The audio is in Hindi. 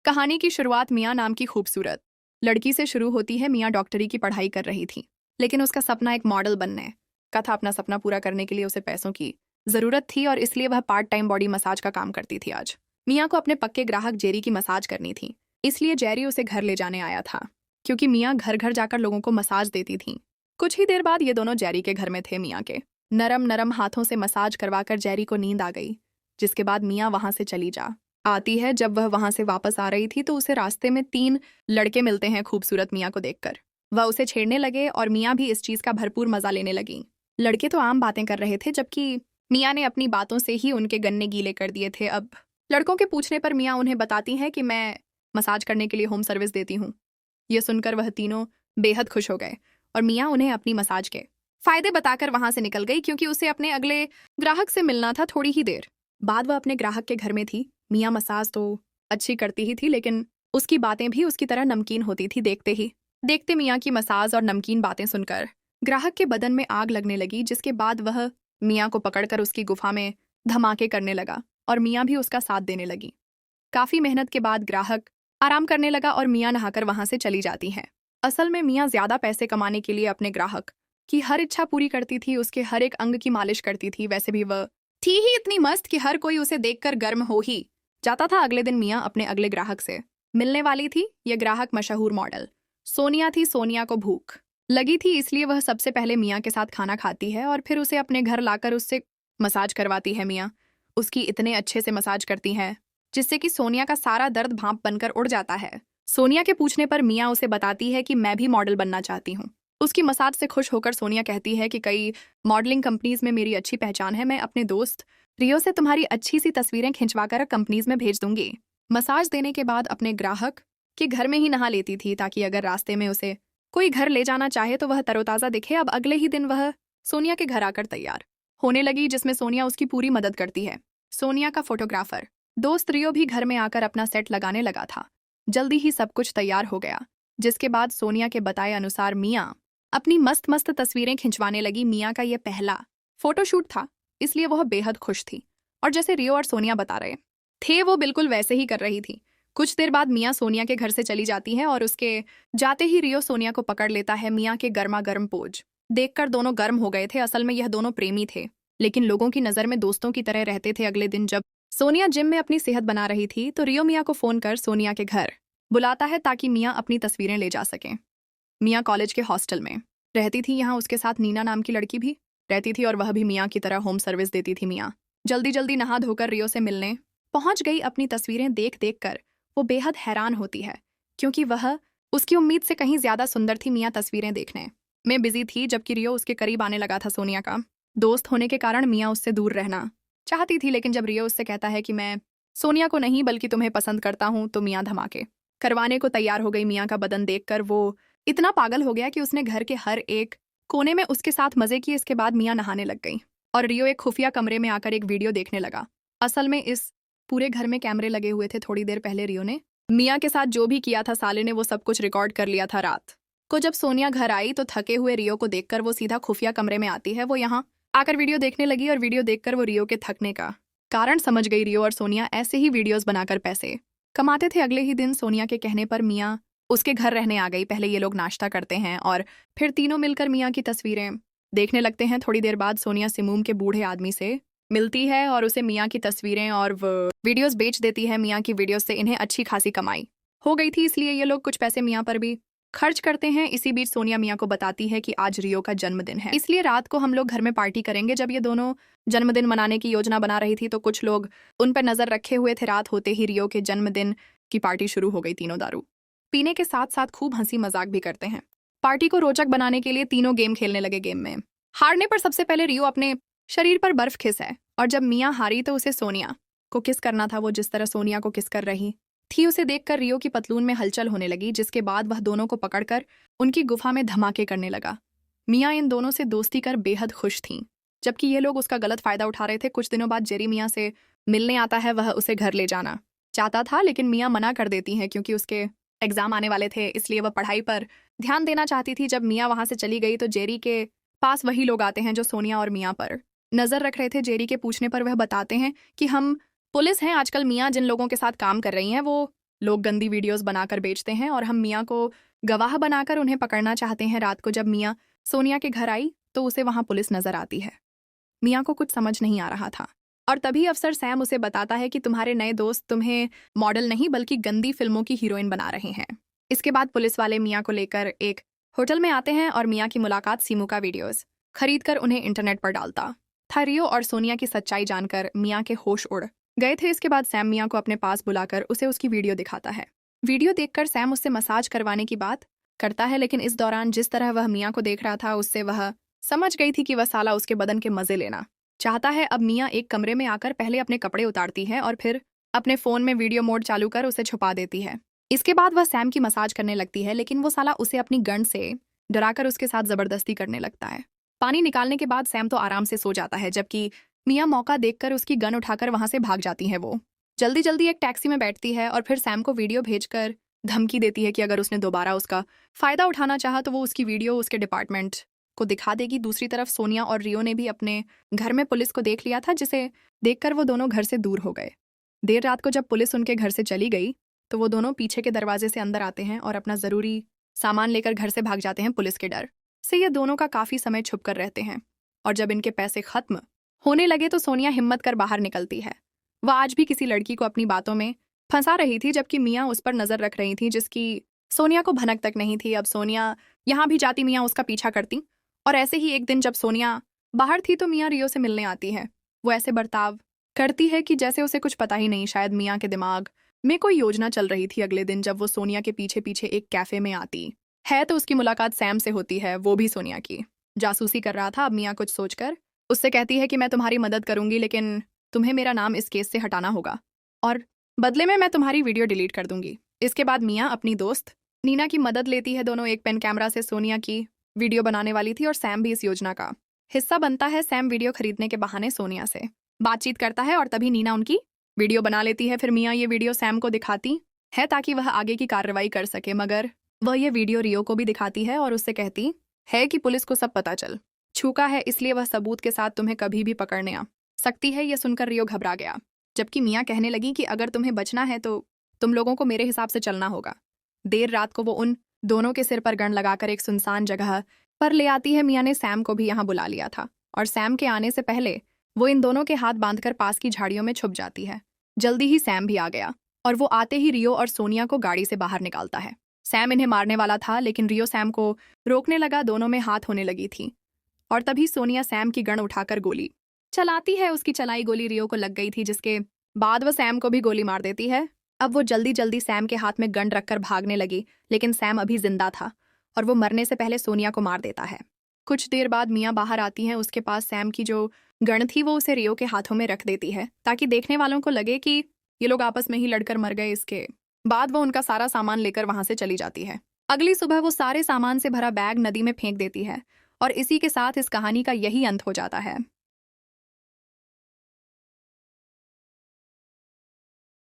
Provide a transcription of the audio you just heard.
कहानी की शुरुआत मियाँ नाम की खूबसूरत लड़की से शुरू होती है। मियाँ डॉक्टरी की पढ़ाई कर रही थी, लेकिन उसका सपना एक मॉडल बनने का था। अपना सपना पूरा करने के लिए उसे पैसों की जरूरत थी और इसलिए वह पार्ट टाइम बॉडी मसाज का काम करती थी। आज मियाँ को अपने पक्के ग्राहक जेरी की मसाज करनी थी, इसलिए जेरी उसे घर ले जाने आया था, क्योंकि मियाँ घर घर जाकर लोगों को मसाज देती थी। कुछ ही देर बाद ये दोनों जेरी के घर में थे। मियाँ के नरम नरम हाथों से मसाज करवाकर जेरी को नींद आ गई, जिसके बाद मियाँ वहां से चली आती है। जब वह वहां से वापस आ रही थी तो उसे रास्ते में 3 लड़के मिलते हैं। खूबसूरत मियाँ को देखकर वह उसे छेड़ने लगे और मियाँ भी इस चीज का भरपूर मजा लेने लगी। लड़के तो आम बातें कर रहे थे, जबकि मियाँ ने अपनी बातों से ही उनके गन्ने गीले कर दिए थे। अब लड़कों के पूछने पर मियाँ उन्हें बताती है कि मैं मसाज करने के लिए होम सर्विस देती हूँ। यह सुनकर वह तीनों बेहद खुश हो गए और मियाँ उन्हें अपनी मसाज के फायदे बताकर वहां से निकल गई, क्योंकि उसे अपने अगले ग्राहक से मिलना था। थोड़ी ही देर बाद वह अपने ग्राहक के घर में थी। मियाँ मसाज तो अच्छी करती ही थी, लेकिन उसकी बातें भी उसकी तरह नमकीन होती थी। देखते ही देखते मियाँ की मसाज और नमकीन बातें सुनकर ग्राहक के बदन में आग लगने लगी, जिसके बाद वह मियाँ को पकड़कर उसकी गुफा में धमाके करने लगा और मियाँ भी उसका साथ देने लगी। काफी मेहनत के बाद ग्राहक आराम करने लगा और मियाँ नहाकर वहां से चली जाती है। असल में मियाँ ज्यादा पैसे कमाने के लिए अपने ग्राहक की हर इच्छा पूरी करती थी, उसके हर एक अंग की मालिश करती थी। वैसे भी वह थी ही इतनी मस्त कि हर कोई उसे देखकर गर्म हो ही जाता था। अगले दिन मियाँ अपने अगले ग्राहक से मिलने वाली थी। यह ग्राहक मशहूर मॉडल सोनिया थी। सोनिया को भूख लगी थी, इसलिए वह सबसे पहले मियाँ के साथ खाना खाती है और फिर उसे अपने घर लाकर उससे मसाज करवाती है। मियाँ उसकी इतने अच्छे से मसाज करती हैं जिससे कि सोनिया का सारा दर्द भाप बनकर उड़ जाता है। सोनिया के पूछने पर मियाँ उसे बताती है कि मैं भी मॉडल बनना चाहती हूँ। उसकी मसाज से खुश होकर सोनिया कहती है कि कई मॉडलिंग कंपनीज में मेरी अच्छी पहचान है। मैं अपने दोस्त रियो से तुम्हारी अच्छी सी तस्वीरें खिंचवाकर कंपनीज में भेज दूंगी। मसाज देने के बाद अपने ग्राहक के घर में ही नहा लेती थी, ताकि अगर रास्ते में उसे कोई घर ले जाना चाहे तो वह तरोताजा दिखे। अब अगले ही दिन वह सोनिया के घर आकर तैयार होने लगी, जिसमें सोनिया उसकी पूरी मदद करती है। सोनिया का फोटोग्राफर दोस्त रियो भी घर में आकर अपना सेट लगाने लगा था। जल्दी ही सब कुछ तैयार हो गया, जिसके बाद सोनिया के बताए अनुसार मियाँ अपनी मस्त मस्त तस्वीरें खिंचवाने लगी। मियाँ का यह पहला फोटोशूट था, इसलिए वह बेहद खुश थी और जैसे रियो और सोनिया बता रहे थे वो बिल्कुल वैसे ही कर रही थी। कुछ देर बाद मियाँ सोनिया के घर से चली जाती है और उसके जाते ही रियो सोनिया को पकड़ लेता है। मियाँ के गर्मा गर्म पोज देखकर दोनों गर्म हो गए थे। असल में यह दोनों प्रेमी थे, लेकिन लोगों की नजर में दोस्तों की तरह रहते थे। अगले दिन जब सोनिया जिम में अपनी सेहत बना रही थी तो रियो मियाँ को फोन कर सोनिया के घर बुलाता है, ताकि मियाँ अपनी तस्वीरें ले जा सकें। मियाँ कॉलेज के हॉस्टल में रहती थी। यहाँ उसके साथ नीना नाम की लड़की भी रहती थी और वह भी मियाँ की तरह होम सर्विस देती थी। मियाँ जल्दी जल्दी नहा धोकर रियो से मिलने पहुंच गई। अपनी तस्वीरें देख देख कर वो बेहद हैरान होती है, क्योंकि वह उसकी उम्मीद से कहीं ज्यादा सुंदर थी। मियाँ तस्वीरें देखने में बिजी थी, जबकि रियो उसके करीब आने लगा था। सोनिया का दोस्त होने के कारण मियाँ उससे दूर रहना चाहती थी, लेकिन जब रियो उससे कहता है कि मैं सोनिया को नहीं बल्कि तुम्हें पसंद करता हूँ, तो मियाँ धमाके करवाने को तैयार हो गई। मियाँ का बदन देखकर वो इतना पागल हो गया कि उसने घर के हर एक कोने में उसके साथ मजे किए। इसके बाद मियाँ नहाने लग गई और रियो एक खुफिया कमरे में आकर एक वीडियो देखने लगा। असल में इस पूरे घर में कैमरे लगे हुए थे। थोड़ी देर पहले रियो ने मियाँ के साथ जो भी किया था साले ने, वो सब कुछ रिकॉर्ड कर लिया था। रात को जब सोनिया घर आई तो थके हुए रियो को देखकर वो सीधा खुफिया कमरे में आती है। वो यहाँ आकर वीडियो देखने लगी और वीडियो देखकर वो रियो के थकने का कारण समझ गई। रियो और सोनिया ऐसे ही वीडियोस बनाकर पैसे कमाते थे। अगले ही दिन सोनिया के कहने पर मियाँ उसके घर रहने आ गई। पहले ये लोग नाश्ता करते हैं और फिर तीनों मिलकर मियाँ की तस्वीरें देखने लगते हैं। थोड़ी देर बाद सोनिया सिमूम के बूढ़े आदमी से मिलती है और उसे मियाँ की तस्वीरें और वीडियोस बेच देती है। मियाँ की वीडियोस से इन्हें अच्छी खासी कमाई हो गई थी, इसलिए ये लोग कुछ पैसे मियाँ पर भी खर्च करते हैं। इसी बीच सोनिया मियाँ को बताती है कि आज रियो का जन्मदिन है, इसलिए रात को हम लोग घर में पार्टी करेंगे। जब ये दोनों जन्मदिन मनाने की योजना बना रही थी तो कुछ लोग उन पर नजर रखे हुए थे। रात होते ही रियो के जन्मदिन की पार्टी शुरू हो गई। तीनों दारू पीने के साथ साथ खूब हंसी मजाक भी करते हैं। पार्टी को रोचक बनाने के लिए तीनों गेम खेलने लगे। गेम में हारने पर सबसे पहले रियो अपने शरीर पर बर्फ खिस है और जब मियाँ हारी तो उसे सोनिया को किस करना था। वो जिस तरह सोनिया को किस कर रही थी उसे देखकर रियो की पतलून में हलचल होने लगी, जिसके बाद वह दोनों को पकड़कर उनकी गुफा में धमाके करने लगा। मियाँ इन दोनों से दोस्ती कर बेहद खुश थीं, जबकि ये लोग उसका गलत फायदा उठा रहे थे। कुछ दिनों बाद जेरी मियाँ से मिलने आता है। वह उसे घर ले जाना चाहता था, लेकिन मियाँ मना कर देती हैं, क्योंकि उसके एग्जाम आने वाले थे, इसलिए वह पढ़ाई पर ध्यान देना चाहती थी। जब मियाँ वहां से चली गई तो जेरी के पास वही लोग आते हैं जो सोनिया और मियाँ पर नजर रख रहे थे। जेरी के पूछने पर वह बताते हैं कि हम पुलिस हैं। आजकल मियाँ जिन लोगों के साथ काम कर रही हैं वो लोग गंदी वीडियोस बनाकर बेचते हैं और हम मियाँ को गवाह बनाकर उन्हें पकड़ना चाहते हैं। रात को जब मियाँ सोनिया के घर आई तो उसे वहां पुलिस नजर आती है। मियाँ को कुछ समझ नहीं आ रहा था और तभी अफसर सैम उसे बताता है कि तुम्हारे नए दोस्त तुम्हें मॉडल नहीं बल्कि गंदी फिल्मों की हीरोइन बना रहे हैं। इसके बाद पुलिस वाले मियाँ को लेकर एक होटल में आते हैं और मियाँ की मुलाकात सीमू का वीडियोस खरीदकर उन्हें इंटरनेट पर डालता था। रियो और सोनिया की सच्चाई जानकर मियाँ के होश उड़ गए थे। इसके बाद सैम मियाँ को अपने पास बुलाकर उसे उसकी वीडियो दिखाता है। वीडियो देखकर सैम उससे मसाज करवाने की बात करता है, लेकिन इस दौरान जिस तरह वह मियाँ को देख रहा था उससे वह समझ गई थी कि वह साला उसके बदन के मजे लेना चाहता है। अब मियाँ एक कमरे में आकर पहले अपने कपड़े उतारती है और फिर अपने फोन में वीडियो मोड चालू कर उसे छुपा देती है। इसके बाद वह सैम की मसाज करने लगती है, लेकिन वो साला उसे अपनी गन से डराकर उसके साथ जबरदस्ती करने लगता है। पानी निकालने के बाद सैम तो आराम से सो जाता है, जबकि मियाँ मौका देखकर उसकी गन उठाकर वहां से भाग जाती है। वो जल्दी जल्दी एक टैक्सी में बैठती है और फिर सैम को वीडियो भेजकर धमकी देती है कि अगर उसने दोबारा उसका फायदा उठाना चाहा तो वो उसकी वीडियो उसके डिपार्टमेंट को दिखा देगी। दूसरी तरफ सोनिया और रियो ने भी अपने घर में पुलिस को देख लिया था, जिसे देखकर वो दोनों घर से दूर हो गए। देर रात को जब पुलिस उनके घर से चली गई तो वो दोनों पीछे के दरवाजे से अंदर आते हैं और अपना जरूरी सामान लेकर घर से भाग जाते हैं। पुलिस के डर से ये दोनों का काफी समय छुप कर रहते हैं और जब इनके पैसे खत्म होने लगे तो सोनिया हिम्मत कर बाहर निकलती है। वह आज भी किसी लड़की को अपनी बातों में फंसा रही थी, जबकि मियाँ उस पर नजर रख रही थी जिसकी सोनिया को भनक तक नहीं थी। अब सोनिया यहाँ भी जाती, मियाँ उसका पीछा करती और ऐसे ही एक दिन जब सोनिया बाहर थी तो मियाँ रियो से मिलने आती है। वो ऐसे बर्ताव करती है कि जैसे उसे कुछ पता ही नहीं। शायद मियाँ के दिमाग में कोई योजना चल रही थी। अगले दिन जब वो सोनिया के पीछे पीछे एक कैफे में आती है तो उसकी मुलाकात सैम से होती है। वो भी सोनिया की जासूसी कर रहा था। अब मियाँ कुछ सोचकर उससे कहती है कि मैं तुम्हारी मदद करूंगी, लेकिन तुम्हें मेरा नाम इस केस से हटाना होगा और बदले में मैं तुम्हारी वीडियो डिलीट कर दूंगी। इसके बाद मियाँ अपनी दोस्त नीना की मदद लेती है। दोनों एक पेन कैमरा से सोनिया की वीडियो बनाने वाली थी और सैम भी इस योजना का हिस्सा बनता है। सैम वीडियो खरीदने के बहाने सोनिया से बातचीत करता है और तभी नीना उनकी वीडियो बना लेती है। फिर मियाँ ये वीडियो सैम को दिखाती है ताकि वह आगे की कार्रवाई कर सके, मगर वह ये वीडियो रियो को भी दिखाती है और उससे कहती है कि पुलिस को सब पता चल चुका है, इसलिए वह सबूत के साथ तुम्हें कभी भी पकड़ने आ सकती है। यह सुनकर रियो घबरा गया, जबकि मियाँ कहने लगी कि अगर तुम्हें बचना है तो तुम लोगों को मेरे हिसाब से चलना होगा। देर रात को वो उन दोनों के सिर पर गन लगाकर एक सुनसान जगह पर ले आती है। मियाँ ने सैम को भी यहाँ बुला लिया था और सैम के आने से पहले वो इन दोनों के हाथ बांधकर पास की झाड़ियों में छुप जाती है। जल्दी ही सैम भी आ गया और वो आते ही रियो और सोनिया को गाड़ी से बाहर निकालता है। सैम इन्हें मारने वाला था, लेकिन रियो सैम को रोकने लगा। दोनों में हाथ होने लगी थी और तभी सोनिया सैम की गन उठाकर गोली चलाती है। उसकी चलाई गोली रियो को लग गई थी, जिसके बाद वो सैम को भी गोली मार देती है। अब वो जल्दी जल्दी सैम के हाथ में गन रखकर भागने लगी, लेकिन सैम अभी जिंदा था और वो मरने से पहले सोनिया को मार देता है। कुछ देर बाद मियाँ बाहर आती हैं। उसके पास सैम की जो गन थी वो उसे रियो के हाथों में रख देती है ताकि देखने वालों को लगे कि ये लोग आपस में ही लड़कर मर गए। इसके बाद वो उनका सारा सामान लेकर वहां से चली जाती है। अगली सुबह वो सारे सामान से भरा बैग नदी में फेंक देती है और इसी के साथ इस कहानी का यही अंत हो जाता है।